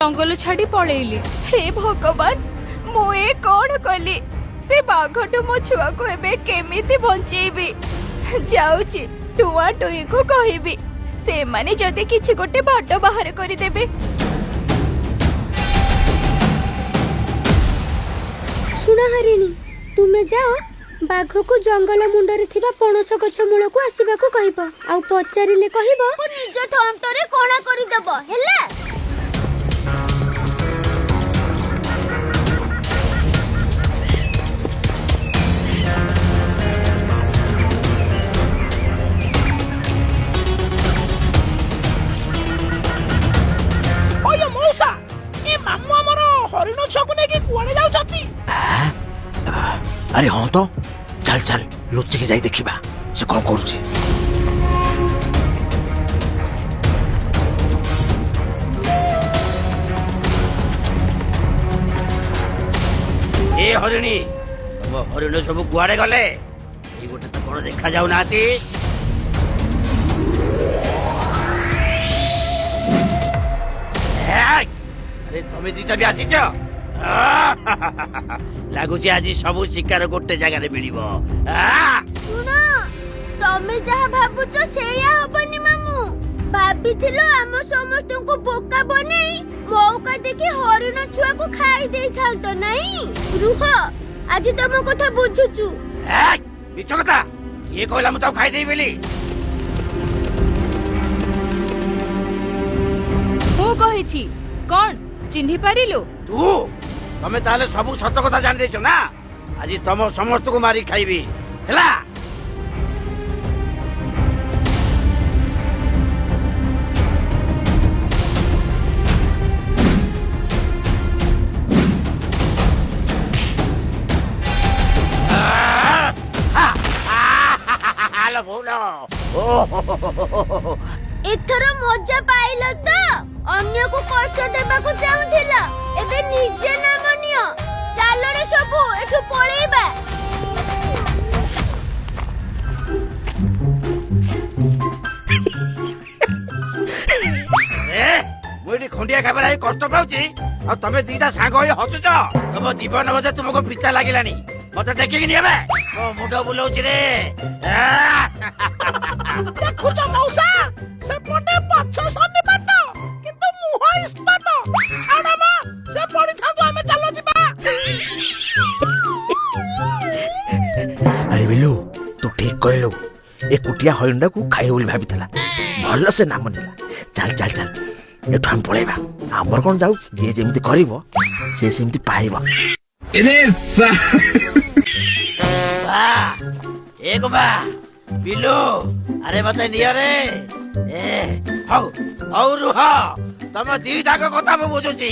जंगल छाड़ी पळेइली। हे भगवान मुए कौन कली से बाघटू मो छुआ को एबे केमिति बंचेबी। जाउची टुआ टुई को कहिबी से माने जदि किछि गोटे बाट बाहर करि देबे। सुना हरिणी तुमे जाओ बाघ को जंगल मुंडरे थिबा पणस गछ मूल को आसीबा को कहबो आ पचारिले कहबो निज थंटरे कोणा करि देबो हैला। अरे हाँ तो चल चल लुचिके जाई देखिबा से कौन करूची। ए हरिणी तम हरिण सब कुआड़े गले ए गोटे तो कौन देखा जाऊ नाती। अरे तमे दिटा भी आसीच लगुच आज सब शिकार गोटे जगह मिलिबो। सुनो तमे जहा भाबुच सेया हबनी मामू भाबिथिलो हम समस्त को बोका बनेई मौका देखि हरिण छुआ को खाई देई थाल तो नहीं। रुह आज तम कथा बुझुचु। मिछ कथा ये कहला म त खाई देई बेली मु कहिछि कोन चिन्हि पारिलु तू तमे ताले सब सत कथा जान देछो ना। आज तम समस्त को मारी खाइबी हैला। हालो बोलो एथर मजा पाइलो तो अन्य को कष्ट देबा को चाहुथिला एबे निजे नाम नियो। चालो रे सबु एठु पळेबा। ए मुई खंडिया खाबर आई कष्ट पाउची आ तमे दीटा सांग होई हसुच। तम जीवन बजे तुमको पिता लागिलानी मते देखि नि हेबे ओ मुंडो बुलाउची रे। देखुच मौसा से पटे पछ सन्निपात किंतु मुह इस्पात छाड़मा से पड़ी थांदो हमें चलो जिबा। अरे बिल्लू तू ठीक कहलु ए कुटिया हरिंडा को खाइ बोली भाबितला भल से नाम नेला। चल चल चल एठु हम पळेबा हमर कोन जाउ जे जेमति करिवो से सेमति पाइबो। एक बा बिल्लू अरे मते नियो रे ए हौ औ रुह तम दीटा को कथा बुझुची।